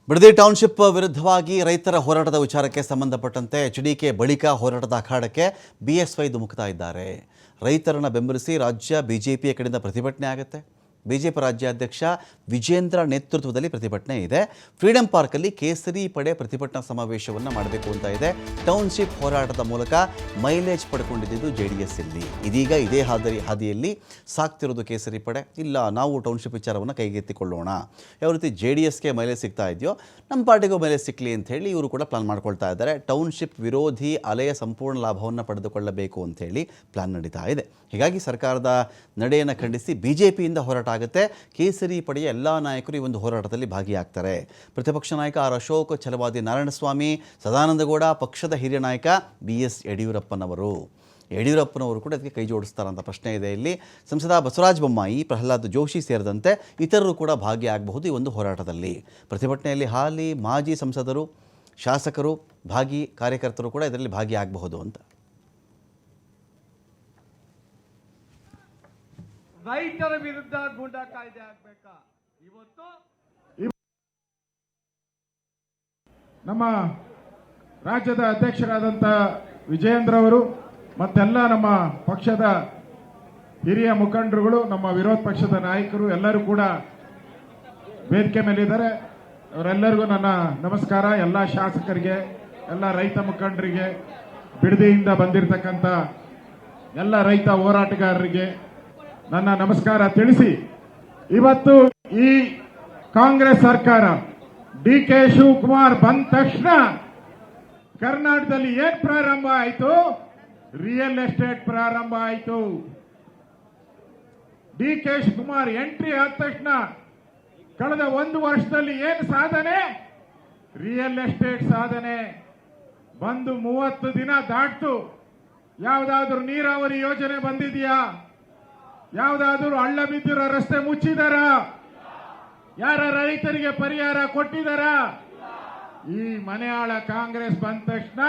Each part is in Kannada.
ಬಿಡದಿ ಟೌನ್ಶಿಪ್ ವಿರುದ್ಧವಾಗಿ ರೈತರ ಹೋರಾಟದ ವಿಚಾರಕ್ಕೆ ಸಂಬಂಧಪಟ್ಟಂತೆ ಎಚ್ಡಿಕೆ ಬಳಿಕ ಹೋರಾಟದ ಅಖಾಡಕ್ಕೆ ಬಿಎಸ್ವೈ ಧುಮುಕ್ತಾ ಇದ್ದಾರೆ. ರೈತರನ್ನು ಬೆಂಬಲಿಸಿ ರಾಜ್ಯ ಬಿಜೆಪಿಯ ಕಡೆಯಿಂದ ಪ್ರತಿಭಟನೆ ಆಗುತ್ತೆ. ಬಿಜೆಪಿ ರಾಜ್ಯಾಧ್ಯಕ್ಷ ವಿಜೇಂದ್ರ ನೇತೃತ್ವದಲ್ಲಿ ಪ್ರತಿಭಟನೆ ಇದೆ. ಫ್ರೀಡಂ ಪಾರ್ಕಲ್ಲಿ ಕೇಸರಿ ಪಡೆ ಪ್ರತಿಭಟನಾ ಸಮಾವೇಶವನ್ನು ಮಾಡಬೇಕು ಅಂತ ಇದೆ. ಟೌನ್ಶಿಪ್ ಹೋರಾಟದ ಮೂಲಕ ಮೈಲೇಜ್ ಪಡ್ಕೊಂಡಿದ್ದು JDS ಇಲ್ಲಿ. ಇದೀಗ ಇದೇ ಹಾದಿಯಲ್ಲಿ ಸಾಕ್ತಿರೋದು ಕೇಸರಿ ಪಡೆ. ಇಲ್ಲ, ನಾವು ಟೌನ್ಶಿಪ್ ವಿಚಾರವನ್ನು ಕೈಗೆತ್ತಿಕೊಳ್ಳೋಣ, ಯಾವ ರೀತಿ JDSಗೆ ಮೈಲೇಜ್ ಸಿಗ್ತಾ ಇದೆಯೋ ನಮ್ಮ ಪಾರ್ಟಿಗೂ ಮೈಲೇಜ್ ಸಿಕ್ಕಲಿ ಅಂತ ಹೇಳಿ ಇವರು ಕೂಡ ಪ್ಲಾನ್ ಮಾಡ್ಕೊಳ್ತಾ ಇದ್ದಾರೆ. ಟೌನ್ಶಿಪ್ ವಿರೋಧಿ ಅಲೆಯ ಸಂಪೂರ್ಣ ಲಾಭವನ್ನು ಪಡೆದುಕೊಳ್ಳಬೇಕು ಅಂಥೇಳಿ ಪ್ಲಾನ್ ನಡೀತಾ ಇದೆ. ಹೀಗಾಗಿ ಸರ್ಕಾರದ ನಡೆಯನ್ನು ಖಂಡಿಸಿ ಬಿಜೆಪಿಯಿಂದ ಹೋರಾಟ ಆಗುತ್ತೆ. ಕೇಸರಿ ಪಡೆಯ ಎಲ್ಲ ನಾಯಕರು ಈ ಒಂದು ಹೋರಾಟದಲ್ಲಿ ಭಾಗಿಯಾಗ್ತಾರೆ. ಪ್ರತಿಪಕ್ಷ ನಾಯಕ ಆರ್ ಅಶೋಕ್, ಛಲವಾದಿ ನಾರಾಯಣಸ್ವಾಮಿ, ಸದಾನಂದಗೌಡ, ಪಕ್ಷದ ಹಿರಿಯ ನಾಯಕ BS ಯಡಿಯೂರಪ್ಪನವರು ಕೂಡ ಅದಕ್ಕೆ ಕೈ ಜೋಡಿಸ್ತಾರಂಥ ಪ್ರಶ್ನೆ ಇದೆ. ಇಲ್ಲಿ ಸಂಸದ ಬಸವರಾಜ ಬೊಮ್ಮಾಯಿ, ಪ್ರಹ್ಲಾದ್ ಜೋಶಿ ಸೇರಿದಂತೆ ಇತರರು ಕೂಡ ಭಾಗಿಯಾಗಬಹುದು ಈ ಒಂದು ಹೋರಾಟದಲ್ಲಿ. ಪ್ರತಿಭಟನೆಯಲ್ಲಿ ಹಾಲಿ ಮಾಜಿ ಸಂಸದರು, ಶಾಸಕರು, ಕಾರ್ಯಕರ್ತರು ಕೂಡ ಇದರಲ್ಲಿ ಭಾಗಿಯಾಗಬಹುದು ಅಂತ. ರೈತರ ವಿರುದ್ಧ ಗೂಂಡಾ ಕಾಯ್ದೆ ಆಗ್ಬೇಕಾ? ಇವತ್ತು ನಮ್ಮ ರಾಜ್ಯದ ಅಧ್ಯಕ್ಷರಾದಂಥ ವಿಜಯೇಂದ್ರ ಅವರು ಮತ್ತೆಲ್ಲ ನಮ್ಮ ಪಕ್ಷದ ಹಿರಿಯ ಮುಖಂಡರುಗಳು, ನಮ್ಮ ವಿರೋಧ ಪಕ್ಷದ ನಾಯಕರು ಎಲ್ಲರೂ ಕೂಡ ವೇದಿಕೆ ಮೇಲಿದ್ದಾರೆ. ಅವರೆಲ್ಲರಿಗೂ ನನ್ನ ನಮಸ್ಕಾರ. ಎಲ್ಲ ಶಾಸಕರಿಗೆ, ಎಲ್ಲ ರೈತ ಮುಖಂಡರಿಗೆ, ಬಿಡದಿಯಿಂದ ಬಂದಿರತಕ್ಕಂಥ ಎಲ್ಲ ರೈತ ಹೋರಾಟಗಾರರಿಗೆ ನನ್ನ ನಮಸ್ಕಾರ ತಿಳಿಸಿ, ಇವತ್ತು ಈ ಕಾಂಗ್ರೆಸ್ ಸರ್ಕಾರ DK ಶಿವಕುಮಾರ್ ಬಂದ ತಕ್ಷಣ ಕರ್ನಾಟಕದಲ್ಲಿ ಏನ್ ಪ್ರಾರಂಭ ಆಯಿತು? ರಿಯಲ್ ಎಸ್ಟೇಟ್ ಪ್ರಾರಂಭ ಆಯಿತು. DK ಶಿವಕುಮಾರ್ ಎಂಟ್ರಿ ಆದ ತಕ್ಷಣ ಕಳೆದ 1 ವರ್ಷದಲ್ಲಿ ಏನು ಸಾಧನೆ? ರಿಯಲ್ ಎಸ್ಟೇಟ್ ಸಾಧನೆ. ಬಂದು 30 ದಿನ ದಾಟ್ತು. ಯಾವುದಾದ್ರೂ ನೀರಾವರಿ ಯೋಜನೆ ಬಂದಿದೆಯಾ? ಯಾವುದಾದ್ರೂ ಹಳ್ಳ ಬಿದ್ದಿರೋ ರಸ್ತೆ ಮುಚ್ಚಿದಾರ? ಯಾರ ರೈತರಿಗೆ ಪರಿಹಾರ ಕೊಟ್ಟಿದಾರ? ಈ ಮನೆಯಾಳ ಕಾಂಗ್ರೆಸ್ ಬಂದ ತಕ್ಷಣ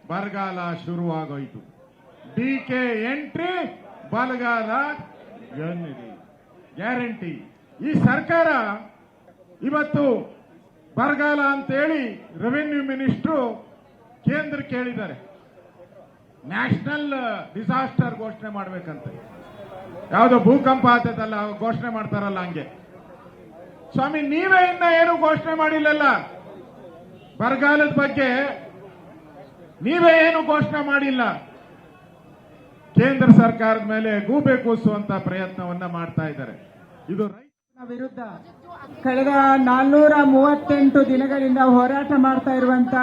ಬರಗಾಲ ಶುರುವಾಗೋಯ್ತು. DK ಎಂಟ್ರಿ, ಬರಗಾಲ ಗ್ಯಾರಂಟಿ. ಈ ಸರ್ಕಾರ ಇವತ್ತು ಬರಗಾಲ ಅಂತೇಳಿ ರೆವಿನ್ಯೂ ಮಿನಿಸ್ಟ್ರು ಕೇಂದ್ರ ಕೇಳಿದ್ದಾರೆ, ನ್ಯಾಷನಲ್ ಡಿಸಾಸ್ಟರ್ ಘೋಷಣೆ ಮಾಡ್ಬೇಕಂತ. ಯಾವುದೋ ಭೂಕಂಪ ಆಗ್ತದಲ್ಲ ಘೋಷಣೆ ಮಾಡ್ತಾರಲ್ಲ ಹಂಗೆ. ಸ್ವಾಮಿ, ನೀವೇ ಇನ್ನ ಏನು ಘೋಷಣೆ ಮಾಡಿಲ್ಲಲ್ಲ. ಬರಗಾಲದ ಬಗ್ಗೆ ನೀವೇ ಏನು ಘೋಷಣೆ ಮಾಡಿಲ್ಲ. ಕೇಂದ್ರ ಸರ್ಕಾರದ ಮೇಲೆ ಗೂಬೆ ಕೂಸುವಂತ ಪ್ರಯತ್ನವನ್ನ ಮಾಡ್ತಾ ಇದ್ದಾರೆ. ಇದು ರೈತರ ವಿರುದ್ಧ ಕಳೆದ 438 ದಿನಗಳಿಂದ ಹೋರಾಟ ಮಾಡ್ತಾ ಇರುವಂತ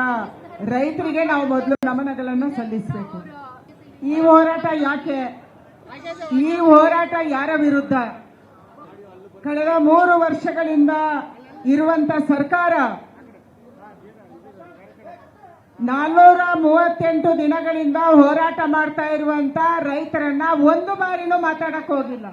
ರೈತರಿಗೆ ನಾವು ಮೊದಲು ನಮನಗಳನ್ನು ಸಲ್ಲಿಸಬೇಕು. ಈ ಹೋರಾಟ ಯಾಕೆ? ಈ ಹೋರಾಟ ಯಾರ ವಿರುದ್ಧ? ಕಳೆದ 3 ವರ್ಷಗಳಿಂದ ಇರುವಂತ ಸರ್ಕಾರ 438 ದಿನಗಳಿಂದ ಹೋರಾಟ ಮಾಡ್ತಾ ಇರುವಂತ ರೈತರನ್ನ ಒಂದು ಬಾರಿನೂ ಮಾತಾಡಕ್ ಹೋಗಿಲ್ಲ.